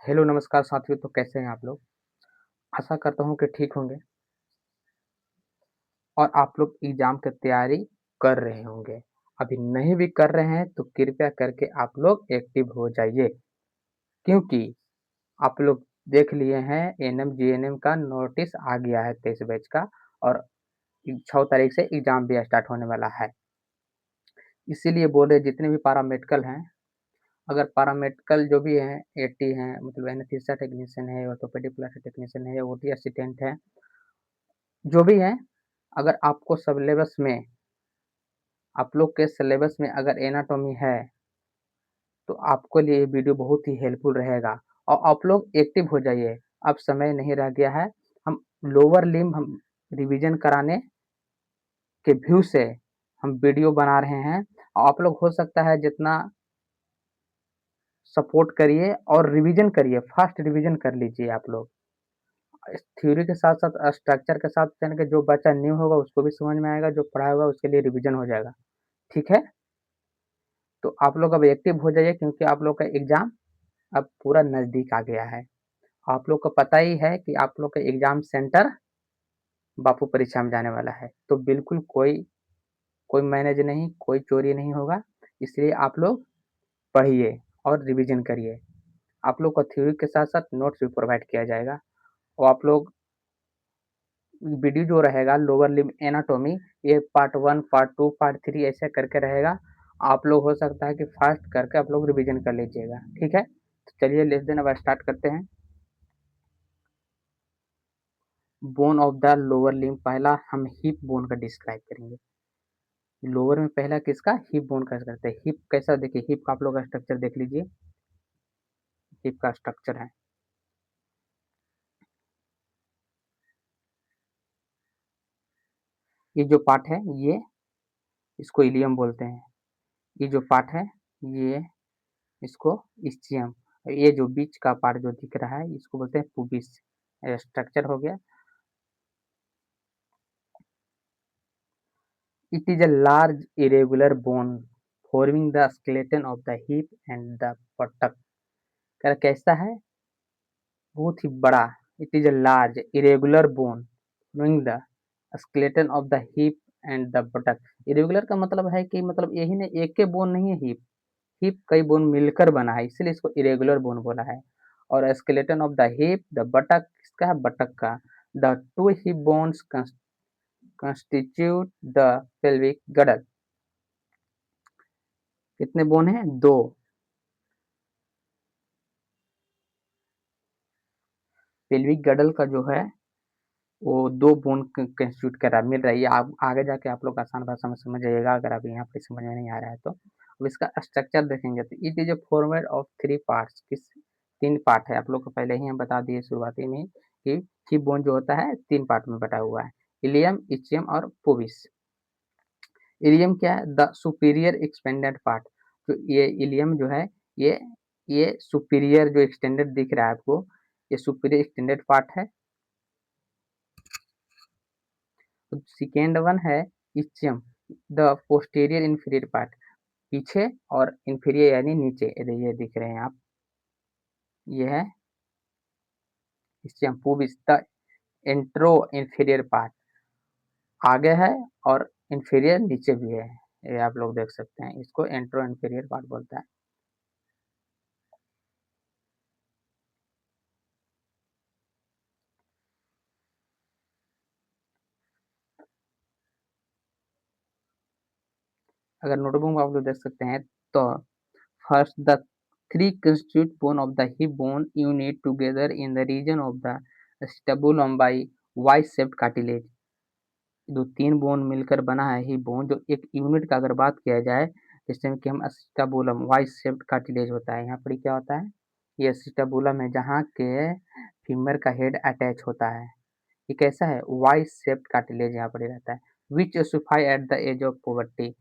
Hello नमस्कार साथियों, तो कैसे हैं आप लोग? आशा करता हूँ कि ठीक होंगे और आप लोग एग्ज़ाम की तैयारी कर रहे होंगे। अभी नहीं भी कर रहे हैं तो कृपया करके आप लोग एक्टिव हो जाइए, क्योंकि आप लोग देख लिए हैं एएनएम, जीएनएम का नोटिस आ गया है 23 बैच का और 6 तारीख से एग्ज़ाम भी स्टार्ट होने वाला है। इसीलिए बोल रहे जितने भी पैरामेडिकल हैं, अगर पैरामेडिकल जो भी हैं, एटी हैं मतलब एनेस्थीसिया टेक्नीशियन है, ऑर्थोपेडिक प्लास्टिक टेक्नीशियन है, ओटी असिस्टेंट है, जो भी हैं, अगर आपको सिलेबस में आप लोग के सिलेबस में अगर एनाटॉमी है, तो आपके लिए ये वीडियो बहुत ही हेल्पफुल रहेगा और आप लोग एक्टिव हो जाइए। अब समय नहीं रह गया है, हम लोअर लिम्ब हम रिवीजन कराने के व्यू से हम वीडियो बना रहे हैं और आप लोग हो सकता है जितना सपोर्ट करिए और रिवीजन करिए, फास्ट रिवीजन कर लीजिए आप लोग। इस थ्योरी के साथ-साथ स्ट्रक्चर के साथ यानी कि जो बच्चा न्यू होगा उसको भी समझ में आएगा, जो पढ़ा होगा उसके लिए रिवीजन हो जाएगा। ठीक है? तो आप लोग अब एक्टिव हो जाइए क्योंकि आप लोग का एग्ज़ाम अब पूरा नज़दीक आ गया है। आप लोग को पता ही है कि आप लोग का एग्ज़ाम सेंटर बापू परीक्षा में जाने वाला है। तो बिल्कुल कोई कोई मैनेज नहीं, कोई चोरी नहीं होगा। इसलिए आप लोग पढ़िए और रिवीजन करिए। आप लोग को थ्योरी के साथ-साथ नोट्स भी प्रोवाइड किया जाएगा और आप लोग वीडियो जो रहेगा लोअर लिम्ब एनाटॉमी, ये पार्ट 1, पार्ट 2, पार्ट 3 ऐसे करके रहेगा। आप लोग हो सकता है कि फास्ट करके आप लोग रिवीजन कर लीजिएगा, ठीक है? तो चलिए लेट्स देन अब स्टार्ट करते हैं। Bone of the lower limb, पहला हम हिप बोन का डिस्क्राइब करेंगे। लोअर में पहला किसका? हिप बोन का करते हैं। हिप कैसा, देखिए हिप का आप लोग का स्ट्रक्चर देख लीजिए। हिप का स्ट्रक्चर है, ये जो पार्ट है ये इसको इलियम बोलते हैं। ये जो पार्ट है ये इसको इस्चियम, ये जो बीच का पार्ट जो दिख रहा है इसको बोलते हैं पुबिस। स्ट्रक्चर हो गया। It is a large irregular bone forming the skeleton of the hip and the buttock. कैसा है? बहुत ही बड़ा। It is a large irregular bone forming the skeleton of the hip and the buttock. Irregular का मतलब है कि मतलब यही ने एक के बोन नहीं है हिप, हिप कई बोन मिलकर बना है, इसीलिए इसको इरेगुलर बोन बोला है। और skeleton of the hip, the buttock किसका है? बटक का। The two hip bones constitute the pelvic girdle। कितने बोन है? दो। पेल्विक girdle का जो है वो दो बोन कंस्टिट्यूट कर रहा है, मिल रहा है। ये आप आगे जाके आप लोग आसान भाषा में समझ जाइएगा, अगर अभी यहाँ पे समझ में नहीं आ रहा है तो। अब इसका स्ट्रक्चर देखेंगे तो it is a format of three parts. किस? तीन पार्ट है। आप लोग को पहले ही हम बता दिए शुरुआती में कि हिप बोन जो होता है तीन पार्ट में बटा हुआ है, इलियम, इचियम और पुबिस। इलियम क्या है? The superior expanded part. तो ये इलियम जो है ये ये सुपीरियर जो एक्सटेंडेड दिख रहा है आपको, ये सुपीरियर एक्सटेंडेड पार्ट है। तो सेकेंड वन है इचियम, द पोस्टीरियर इंफीरियर पार्ट, पीछे और इंफीरियर यानी नीचे, ये दिख रहे हैं आप, ये है इचियम। पुबिस, द एंट्रो इंफीरियर पार्ट, आगे है और इंफीरियर नीचे भी है। ये आप लोग देख सकते हैं, इसको एंट्रो इंफीरियर पार्ट बोलता है। अगर नोटबुक में आप लोग देख सकते हैं तो first, the three constituent bone of the hip bone unite together in the region of the sternum by Y-shaped cartilage। जो तीन बोन मिलकर बना है हिप बोन, जो एक यूनिट का अगर बात किया जाए जैसे कि हम अस्टाबुलम वाई शेप्ड कार्टिलेज होता है, यहाँ पर क्या होता है? ये अस्टाबुलम है जहाँ के फीमर का हेड अटैच होता है। ये कैसा है? वाई शेप्ड कार्टिलेज यहाँ पर रहता है। Which ossify at the age of puberty.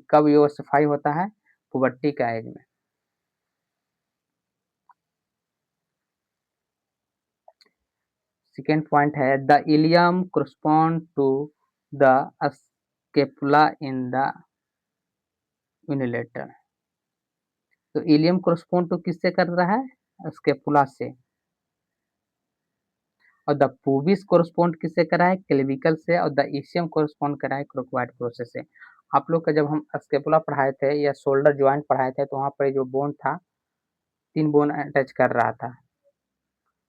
कब ये ओसिफाई होता है? पुबर्टी का एज में। सेकेंड पॉइंट है the ilium correspond to the scapula in the unilateral. तो इलियम correspond टू किससे कर रहा है? स्केपुला से, और द पूबिस कोरस्पॉन्ड किससे करा है, क्लेविकल से, और द इसियम कोरस्पॉन्ड करा है क्रोकोइड प्रोसेस से। आप लोग का जब हम स्केपुला पढ़ाए थे या शोल्डर ज्वाइंट पढ़ाए थे तो वहाँ पर जो बोन था, 3 बोन अटैच कर रहा था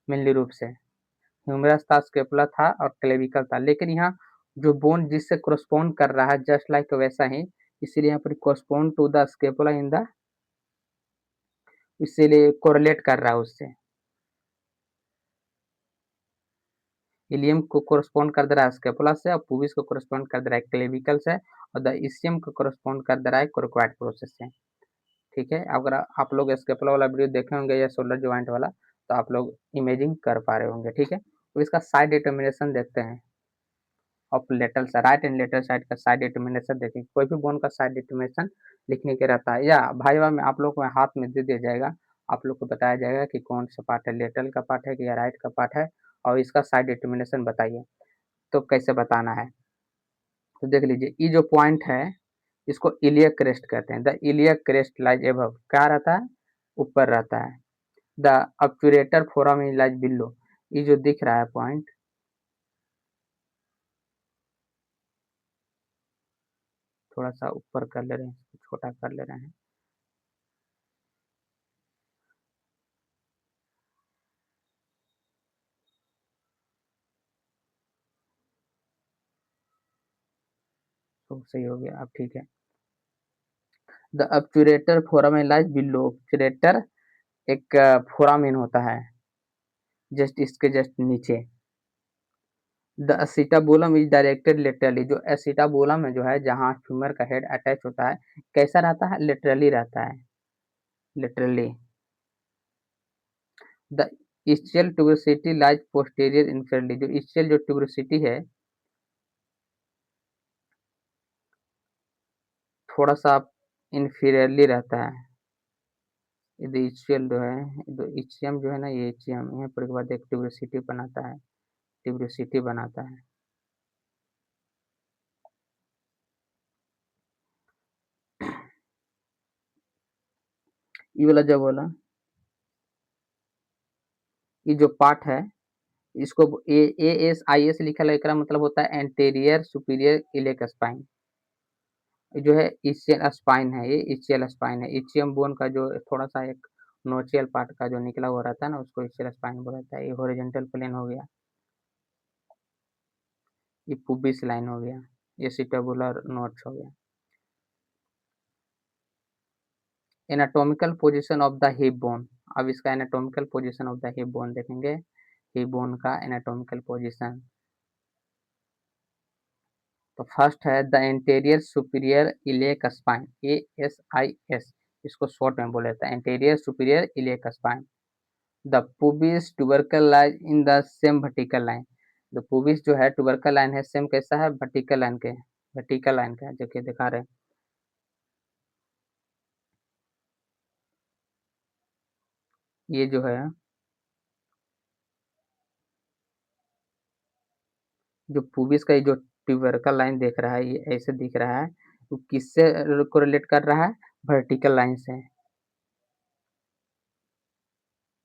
मेनली रूप से, ह्यूमरस था, स्केपुला था और क्लेविकल था। लेकिन यहाँ जो बोन जिससे कोरस्पॉन्ड कर रहा है जस्ट लाइक वैसा ही, इसीलिए यहाँ पर correspond to the scapula in the, इसीलिए कोरिलेट कर रहा है उससे। इलियम को कोरस्पॉन्ड कर दे रहा है स्केपुला से, और पूबिस को कोरस्पॉन्ड कर दे रहा है क्लेविकल से, और द इसियम को कोरस्पॉन्ड कर दे रहा है कोरकोइड प्रोसेस से। ठीक है, अगर आप लोग स्केपुला वाला वीडियो देखे होंगे या शोल्डर ज्वाइंट वाला, तो आप लोग इमेजिंग कर पा रहे होंगे। ठीक है, तो इसका साइड डिटर्मिनेशन देखते हैं of lateral side, right and lateral side का साइड डिटर्मिनेशन देखेंगे। कोई भी बोन का साइड डिटर्मिनेशन लिखने के रहता है, या भाईवा में आप लोग को हाथ में दे दिया जाएगा, आप लोग को बताया जाएगा कि कौन सा पार्ट है, लेटरल का पार्ट है कि या राइट का पार्ट है, और इसका साइड डिटर्मिनेशन बताइए। तो कैसे बताना है, तो देख लीजिए, ये जो पॉइंट है इसको इलियक क्रेस्ट कहते हैं। The iliac crest lies above, क्या रहता है, ऊपर रहता है। The obturator forum lies below, ये जो दिख रहा है पॉइंट, थोड़ा सा ऊपर कर ले रहे हैं, छोटा कर ले रहे हैं। तो सही हो गया, अब ठीक है। The obturator foramen lies below, obturator एक फोरामेन होता है जस्ट इसके जस्ट नीचे। The acetabulum is directed laterally, जो एसिटाबुलम है जो है जहाँ फ्यूमर का हेड अटैच होता है, कैसा रहता है, लेटरली रहता है, laterally. The ischial tuberosity lies posterior inferiorly, जो ischial जो tuberosity है थोड़ा सा inferiorly रहता है। ये ischial जो है, इचियम जो है ना, ये इचियम यहाँ पर के बाद एक tuberosity बनाता है, tuberosity बनाता है। ये वाला जो बोला, ये जो पार्ट है इसको ASIS लिखा है, एकरा मतलब होता है एंटीरियर सुपीरियर इलेक स्पाइन। जो है इचियल स्पाइन है, ये इचियल स्पाइन है। इचियम बोन का जो थोड़ा सा एक नोचियल पार्ट का जो निकला हुआ रहता है ना, उसको इचियल स्पाइन बोला जाता है। ये हॉरिजॉन्टल प्लेन हो गया, ये पुबिस लाइन हो गया, ये सिटेबुलर नोट्स हो गया। Anatomical position of the hip bone, अब इसका anatomical position of the hip bone देखेंगे। हिप बोन का एनाटॉमिकल पोजीशन, तो फर्स्ट है the anterior superior iliac spine, ASIS, इसको शॉर्ट में बोला जाता है, anterior superior iliac spine. The pubis tubercle line in the same vertical line, जो पुबिस जो है ट्यूबरकल लाइन है, सेम कैसा है, वर्टिकल लाइन के, वर्टिकल लाइन का, जो कि दिखा रहे हैं। ये जो है, जो पुबिस का ये जो ट्यूबरकल लाइन देख रहा है, ये ऐसे दिख रहा है, तो किससे कोरिलेट कर रहा है, वर्टिकल लाइन से।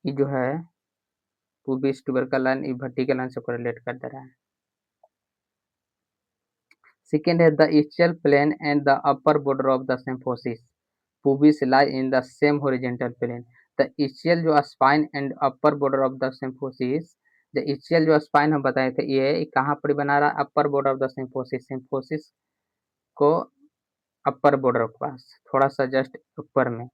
ये जो है पुबिस ट्यूबरकल लाइन, ये वर्टिकल लाइन से कोरिलेट कर दे रहा है। सेकेंड है the ischial plane and the upper border of the symphysis pubis lie in the same horizontal plane. The ischial जो spine and upper border of the symphysis, the ischial जो spine हम बताए थे, ये कहाँ पर बना रहा है, अपर बॉर्डर ऑफ द सिम्फोसिस, सिम्फोसिस को अपर बॉर्डर के पास, थोड़ा सा जस्ट ऊपर में।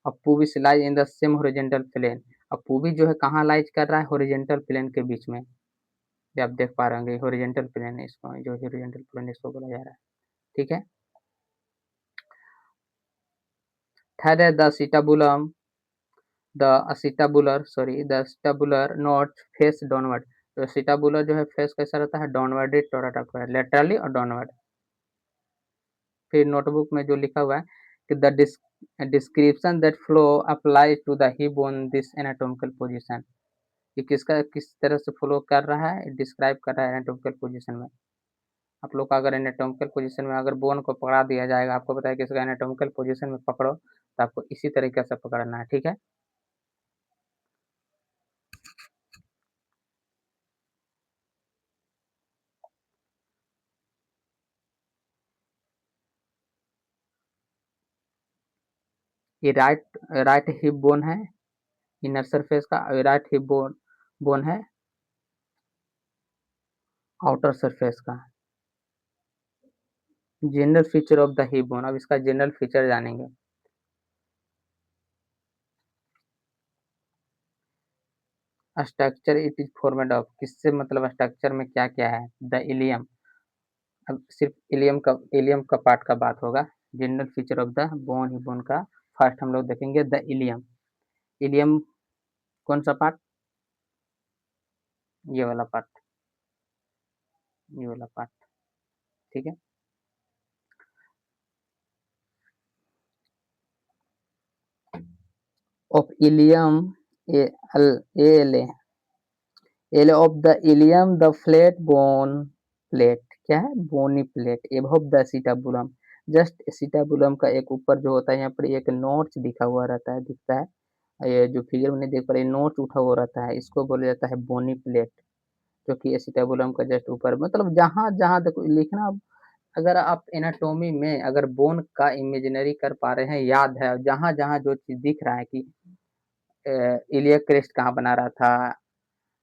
अब pubis lie in the same horizontal plane, अब पुबिस जो है कहाँ लाइज कर रहा है, हॉरिजॉन्टल प्लेन के बीच में। ये आप देख पा रहे होंगे, हॉरिजॉन्टल प्लेन है, इसको जो हॉरिजॉन्टल प्लेन इसको बोला जा रहा है। ठीक है, थर्ड है the acetabulum not face downward, तो acetabulum जो है फेस कैसा रहता है, डाउनवर्ड टोराटा है, लेटरली और डाउनवर्ड। फिर नोटबुक में जो लिखा हुआ है कि the description that flow apply to the hip bone this anatomical position, ये किसका किस तरह से फ्लो कर रहा है, डिस्क्राइब कर रहा है एनाटॉमिकल पोजीशन में। आप लोग का अगर एनाटॉमिकल पोजीशन में अगर बोन को पकड़ा दिया जाएगा, आपको बताया कि इसका एनाटॉमिकल पोजीशन में पकड़ो, तो आपको इसी तरीके से पकड़ना है। ठीक है, ये राइट हिप बोन है, इनर सरफेस का राइट हिप बोन है, आउटर सरफेस का। General feature of the hip bone, अब इसका जनरल फीचर जानेंगे। Structure it is formed of, किससे मतलब स्ट्रक्चर में क्या क्या है, द इलियम। अब सिर्फ इलियम का पार्ट का बात होगा। General feature of the bone, he bone का फर्स्ट हम लोग देखेंगे द इलियम। इलियम कौन सा पार्ट, ये वाला पार्ट, ये वाला पार्ट, ठीक है। Of ilium, A L L L of the ilium the flat bone plate, क्या है, bony plate above the acetabulum. Just acetabulum का एक ऊपर जो होता है, यहाँ पर एक नोट्स दिखा हुआ रहता है, दिखता है, ये जो फिगर में देख पा रहे नोट्स उठा हुआ रहता है, इसको बोला जाता है बोनी प्लेट, जो कि एसिटाबुलम का जस्ट ऊपर, मतलब जहाँ जहाँ देखो लिखना। अगर आप एनाटोमी में अगर बोन का इमेजिनरी कर पा रहे हैं, याद है, जहाँ जहाँ जो चीज दिख रहा है कि इलियक क्रेस्ट कहाँ बना रहा था,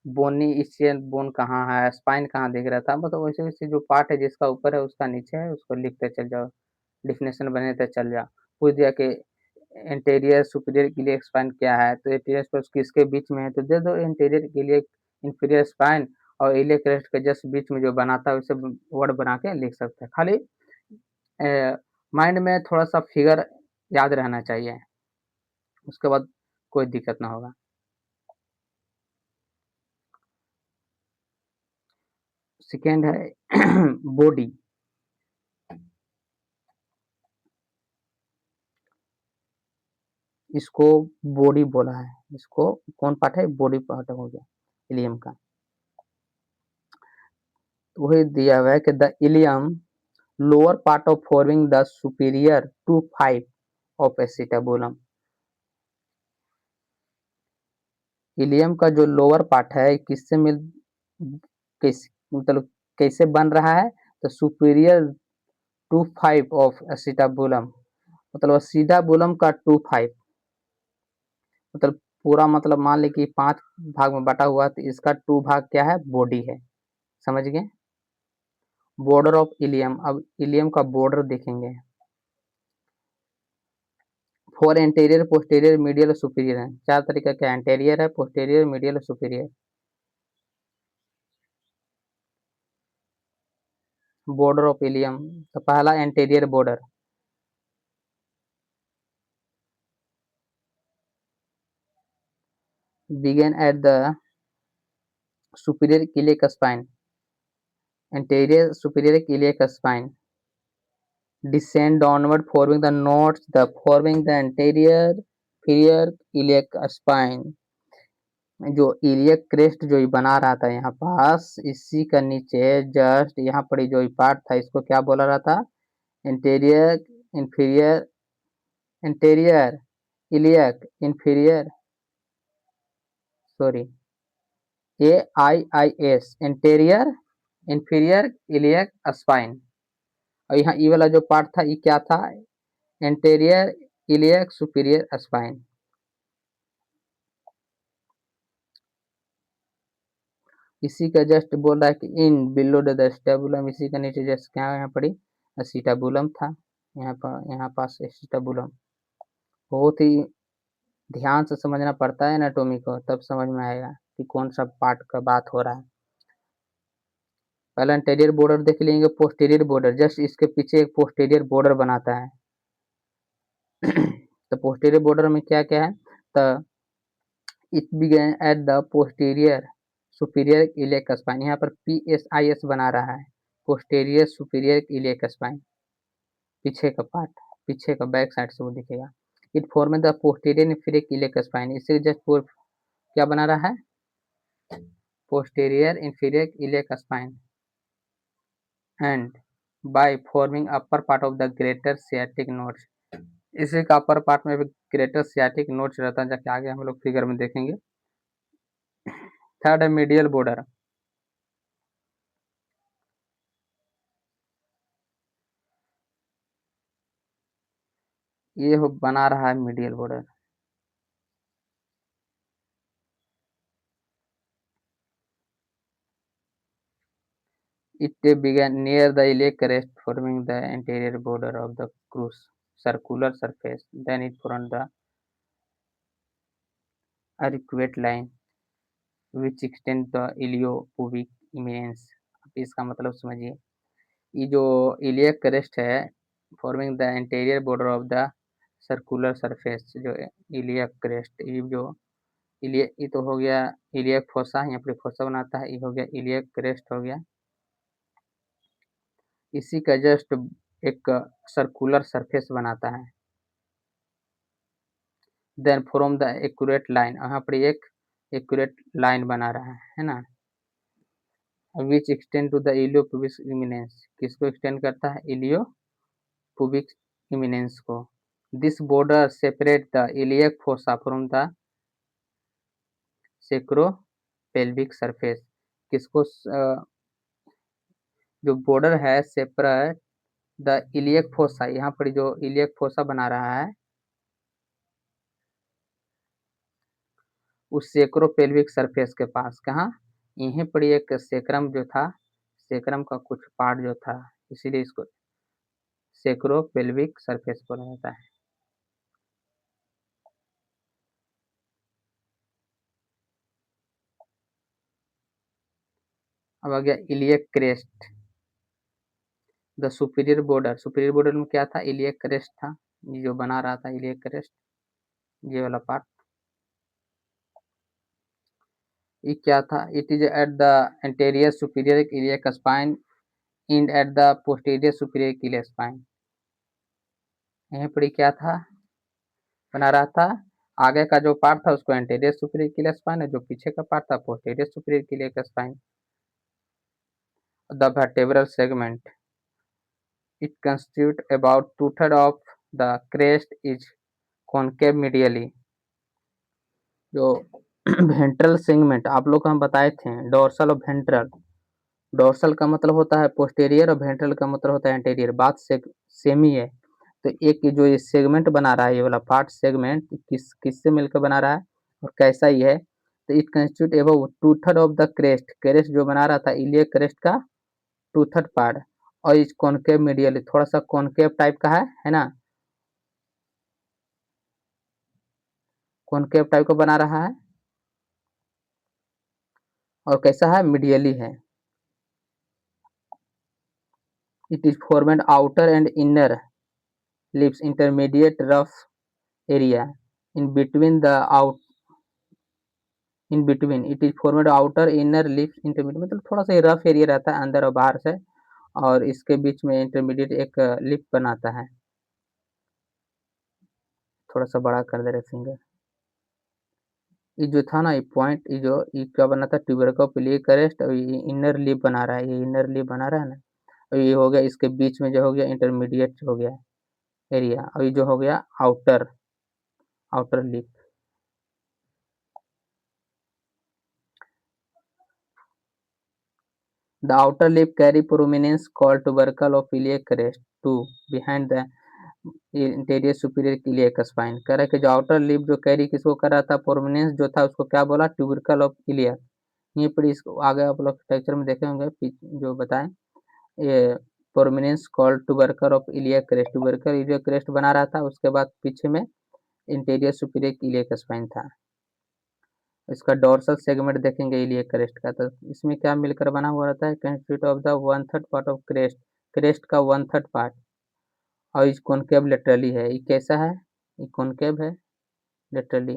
बोनी इस्चियल बोन कहाँ है, स्पाइन कहाँ दिख रहा था, मतलब वैसे वैसे जो पार्ट है जिसका ऊपर है उसका नीचे है, उसको लिखते चल जाओ, डिफिनेशन बनाते चल जाओ। पूछ दिया कि इंटीरियर सुपीरियर इलियक स्पाइन क्या है, तो इंटीरियर स्पाइन किसके बीच में है, तो दे दो इंटीरियर इलियक इंफीरियर स्पाइन, और इलियक क्रेस्ट के जस्ट बीच में जो बनाता है उसे वर्ड बना के लिख सकते हैं। खाली माइंड में थोड़ा सा फिगर याद रहना चाहिए, उसके बाद कोई दिक्कत ना होगा। सेकेंड है बॉडी। इसको बॉडी बोला है, इसको कौन पार्ट है, बॉडी पार्ट हो गया इलियम का। तो वही दिया हुआ है कि the ilium lower part of forming the superior two five of acetabulum. Ilium का जो लोअर पार्ट है किससे मिल, किस मतलब कैसे बन रहा है, तो superior two five of acetabulum, मतलब एसिटाबुलम का टू फाइव, मतलब पूरा, मतलब मान ली कि 5 भाग में बटा हुआ, तो इसका 2 भाग क्या है, बॉडी है, समझ गए। बॉर्डर ऑफ इलियम, अब इलियम का बॉर्डर देखेंगे। Four anterior posterior medial superior है, 4 तरीके का एंटेरियर है, posterior medial superior. Border of ilium, तो पहला anterior border, begin at the superior iliac spine, anterior superior iliac spine, descend downward forming the nodes, the forming the anterior inferior iliac spine। जो iliac crest जो बना रहा था यहाँ पास, इसी का नीचे जस्ट यहाँ पर जो पार्ट था, इसको क्या बोला रहा था, interior inferior, interior iliac inferior, sorry, AIIS, interior inferior iliac spine. और यहाँ ई वाला जो पार्ट था, ये क्या था, एंटेरियर इलियक सुपीरियर स्पाइन। इसी का जस्ट बोल रहा है कि इन बिलो द एसिटाबुलम, इसी का नीचे जस्ट क्या यहाँ पड़ी, एसिटाबुलम था, यहाँ पर यहाँ पास एसिटाबुलम। बहुत ही ध्यान से समझना पड़ता है एनाटोमी को, तब समझ में आएगा कि कौन सा पार्ट का बात हो रहा है। पहला एंटेरियर बॉर्डर देख लेंगे, पोस्टीरियर बॉर्डर जस्ट इसके पीछे एक पोस्टीरियर बॉर्डर बनाता है। तो पोस्टीरियर बॉर्डर में क्या क्या है, तो it began at the posterior superior iliac spine, यहाँ पर PSIS बना रहा है, पोस्टीरियर सुपीरियर इलियक स्पाइन, पीछे का पार्ट, पीछे का बैक साइड से वो दिखेगा। It form the posterior inferior iliac spine, इससे जस्ट क्या बना रहा है, posterior inferior iliac spine, and by forming upper part of the greater sciatic nodes, इसी का अपर पार्ट में भी ग्रेटर सियाटिक नोड्स रहता है, जाके आगे हम लोग फिगर में देखेंगे। थर्ड है मीडियल बॉर्डर, ये बना रहा है medial border. It began near the iliac crest, forming the anterior border of the circular surface. Then it formed the arcuate line, which extends the iliopubic eminence. अब इसका मतलब समझिए, ये जो इलियक क्रेस्ट है, forming the anterior border of the circular surface, जो iliac crest, ये जो इलियक, ये तो हो गया इलियक फोसा, यहाँ पर फोसा बनाता है, ये हो गया इलियक क्रेस्ट हो गया। इसी का जस्ट एक सर्कुलर सरफेस बनाता है। देन फ्रॉम द एक्यूरेट लाइन, यहाँ पर एक एक्यूरेट लाइन बना रहा है ना, which extend to the iliopubic eminence, किसको एक्सटेंड करता है, इलियोपुबिक इमिनेंस को। This border separate the iliac fossa from the sacropelvic surface, किसको जो बॉर्डर है सेपरेट द इलियक फोसा, यहाँ पर जो इलियक फोसा बना रहा है उस सेक्रोपेल्विक सरफेस के पास, कहाँ, यहीं पर एक सेक्रम जो था, सेक्रम का कुछ पार्ट जो था, इसीलिए इसको सेक्रोपेल्विक सरफेस बोला जाता है। अब आ गया iliac crest, the superior border में क्या था, इलियक क्रेस्ट था, ये जो बना रहा था इलियक क्रेस्ट, ये वाला पार्ट, ये क्या था, it is at the anterior superior iliac spine and at the posterior superior iliac spine. यहीं पर क्या था, बना रहा था, आगे का जो पार्ट था उसको एंटीरियर सुपीरियर इलियक स्पाइन, जो पीछे का पार्ट था posterior superior iliac spine. The vertebral segment, it constitutes about two-thirds of the crest is concave medially। जो वेंट्रल सेगमेंट आप लोग को हम बताए थे, डोर्सल और वेंट्रल, डोर्सल का मतलब होता है पोस्टेरियर और वेंट्रल का मतलब होता है एंटीरियर, बात सेम ही है। तो एक जो ये सेगमेंट बना रहा है, ये वाला पार्ट सेगमेंट किससे मिलकर बना रहा है और कैसा ही है, तो it constitute about two third of the crest, crest जो बना रहा था इलियक क्रेस्ट का टू थर्ड पार्ट, और इस कॉनकेव मीडियल थोड़ा सा कॉनकेव टाइप का है ना, कॉनकेव टाइप का बना रहा है, और कैसा है, मीडियली है। It is formed outer and inner lips intermediate rough area in between the out, in between it is formed outer inner lips intermediate, मतलब थोड़ा सा रफ एरिया रहता है अंदर और बाहर से, और इसके बीच में इंटरमीडिएट एक लिप बनाता है। थोड़ा सा बड़ा कर दे रहे फिंगर, ये जो था ना, ये पॉइंट, ये क्या बना था, ट्यूबरकुलोपिलियरी क्रेस्ट, और ये इनर लिप बना रहा है, ये इनर लिप बना रहा है ना, और ये हो गया इसके बीच में जो हो गया इंटरमीडिएट हो गया एरिया, और ये जो हो गया outer outer lip. The outer lip carry prominence called tubercle of iliac crest to behind the interior superior iliac spine. कह रहा है कि जो आउटर लिप जो कैरी किसको कर रहा था, प्रोमिनेंस जो था उसको क्या बोला, ट्यूबरकल ऑफ इलियक। यहीं पर इसको आगे आप लोग स्ट्रक्चर में देखे होंगे जो बताएं, ये prominence called tubercle of iliac crest, tubercle iliac crest बना रहा था, उसके बाद पीछे में इंटीरियर सुपीरियर इलियक स्पाइन था। इसका डोर्सल सेगमेंट देखेंगे इलियक क्रेस्ट का, तो इसमें क्या मिलकर बना हुआ रहता है, constitute of the one third part of crest, crest का वन थर्ड पार्ट, और इस कॉनकेव लेटरली है, ये कैसा है, ये कॉनकेव है लेटरली।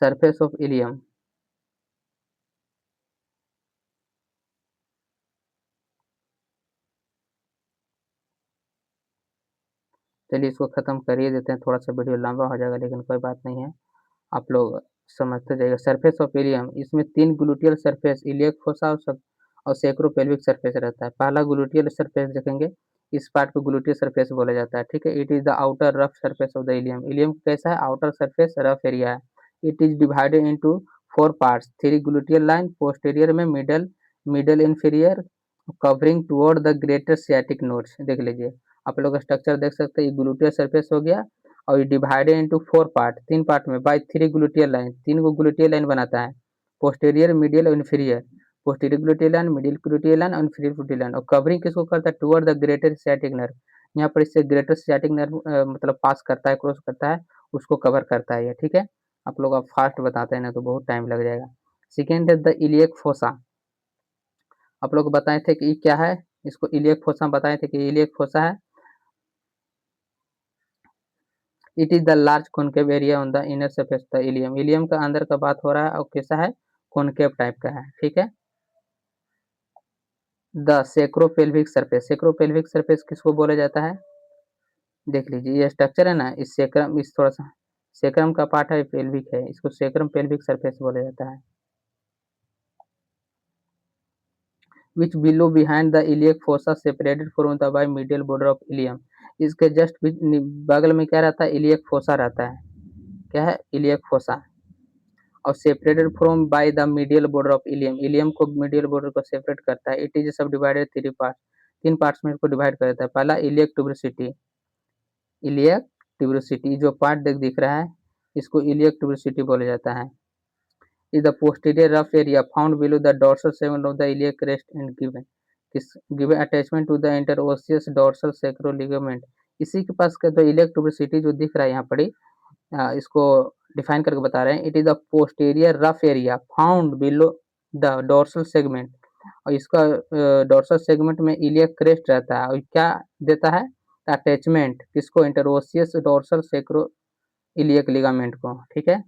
सरफेस ऑफ इलियम, चलिए इसको खत्म कर ही देते हैं, थोड़ा सा वीडियो लंबा हो जाएगा लेकिन कोई बात नहीं है, आप लोग समझते जाइएगा। सरफेस ऑफ इलियम, इसमें तीन ग्लूटियल सरफेस, इलियक फोसा और सेक्रोपेल्विक सरफेस रहता है। पहला ग्लूटियल सरफेस देखेंगे, इस पार्ट को ग्लूटियल सरफेस बोला जाता है, ठीक है। It is the outer rough surface of the ilium, ilium कैसा है, आउटर सरफेस रफ एरिया है। It is divided into four parts, three gluteal line, posterior में middle middle inferior covering toward the greater sciatic notch. देख लीजिए, आप लोग structure देख सकते हैं, ये ग्लूटियल सरफेस हो गया और ये डिवाइडेड इनटू 4 पार्ट, 3 पार्ट में बाय 3 ग्लूटियल लाइन, 3 गो ग्लूटियल लाइन बनाता है। पोस्टीरियर, मीडियल और inferior. Posterior gluteal line, middle gluteal line और इंफीरियर ग्लूटियल लाइन। और कवरिंग किसको करता है? Toward the greater sciatic nerve. यहाँ पर इससे ग्रेटर सियाटिक नर्व मतलब पास करता है, क्रॉस करता है, उसको कवर करता है ये, ठीक है। आप लोग अब फास्ट बताते हैं ना तो बहुत टाइम लग जाएगा। सेकेंड है द इलियक फोसा। आप लोग बताए थे कि ये क्या है, इसको इलियक फोसा बताए थे कि इलियक फोसा है। It is the large concave area on the inner surface the ilium. Ilium का अंदर का बात हो रहा है और कैसा है? कॉनकेव टाइप का है, ठीक है। The sacropelvic surface. Sacropelvic surface किसको बोला जाता है? देख लीजिए, ये स्ट्रक्चर है ना, इस सेक्रम, इस थोड़ा सा सेक्रम का पार्ट है, पेल्विक है, इसको सेक्रम पेल्विक सरफेस बोला जाता है। which below behind the iliac fossa separated from the medial border of ilium। इसके जस्ट बगल में क्या रहता है? इलियक फोसा रहता है। क्या है? Iliac fossa. और separated from by the medial border of ilium. Ilium को मीडियल बॉर्डर को सेपरेट करता है। It is subdivided 3 part, 3 parts में इसको डिवाइड कर देता है। पहला इलियक ट्यूबरोसिटी। इलियक ट्यूबरोसिटी जो पार्ट दिख रहा है, इसको इलियक ट्यूबरोसिटी बोला जाता है। is the posterior rough area found below the dorsal segment of the iliac crest and given attachment to the interosseous dorsal sacroligament। इसी के पास का जो इलियक ट्यूबरोसिटी जो दिख रहा है यहाँ पर ही, इसको डिफाइन करके बता रहे हैं। It is the posterior rough area found below the dorsal segment. और इसका डोर्सल सेगमेंट में इलियक क्रेस्ट रहता है और क्या देता है? अटैचमेंट किसको? इंटरोसियस डोर्सल सेक्रो इलियक लिगामेंट को, ठीक है।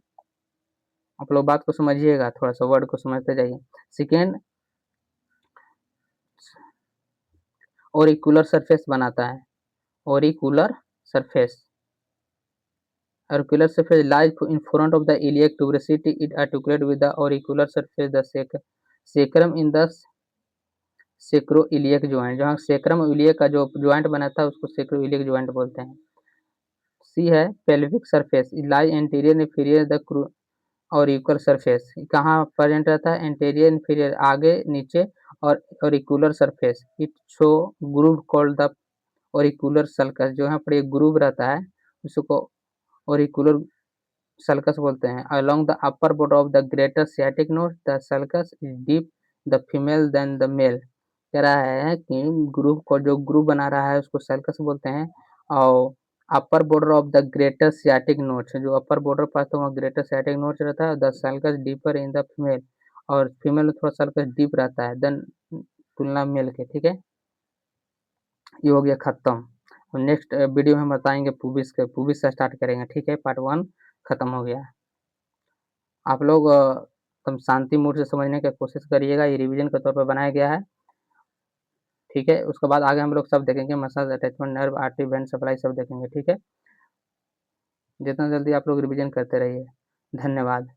आप लोग बात को समझिएगा, थोड़ा सा वर्ड को समझते जाइए। सेकेंड, ऑरिकुलर सरफेस बनाता है। Auricular surface. Auricular surface lies in front of the iliac tuberosity. It articulates with the auricular surface the sacrum in the sacroiliac joint। जहाँ sacrum iliac का जो ज्वाइंट बना था उसको sacroiliac ज्वाइंट बोलते हैं। सी है pelvic surface lie anterior inferior the auricular surface. कहाँ प्रेजेंट रहता है? एंटीरियर इंफीरियर, आगे नीचे। और auricular surface it show groove called the auricular sulcus. जो यहाँ पर एक ग्रूव रहता है उसको ऑरिकुलर सल्कस बोलते हैं। Along the upper border of the greater sciatic notch the sulcus is deep the female than the male. कह रहा है कि ग्रूव को, जो ग्रूव बना रहा है उसको सल्कस बोलते हैं। और अपर border of the greater sciatic nodes, जो अपर बॉर्डर पास तो वहाँ ग्रेटर सियाटिक नोड्स रहता है। The sulcus deeper in the female, और फीमेल में थोड़ा सल्कस डीप रहता है देन तुलना मेल के, ठीक है। ये हो गया खत्म। नेक्स्ट वीडियो में हम बताएंगे पुबिस के, पुबिस से स्टार्ट करेंगे, ठीक है। पार्ट 1 खत्म हो गया। आप लोग एकदम शांति मूड से समझने की कोशिश करिएगा, ये रिवीजन के तौर पर बनाया गया है, ठीक है। उसके बाद आगे हम लोग सब देखेंगे, massage, attachment, nerve, artery, when supply सब देखेंगे, ठीक है। जितना जल्दी आप लोग रिवीजन करते रहिए। धन्यवाद।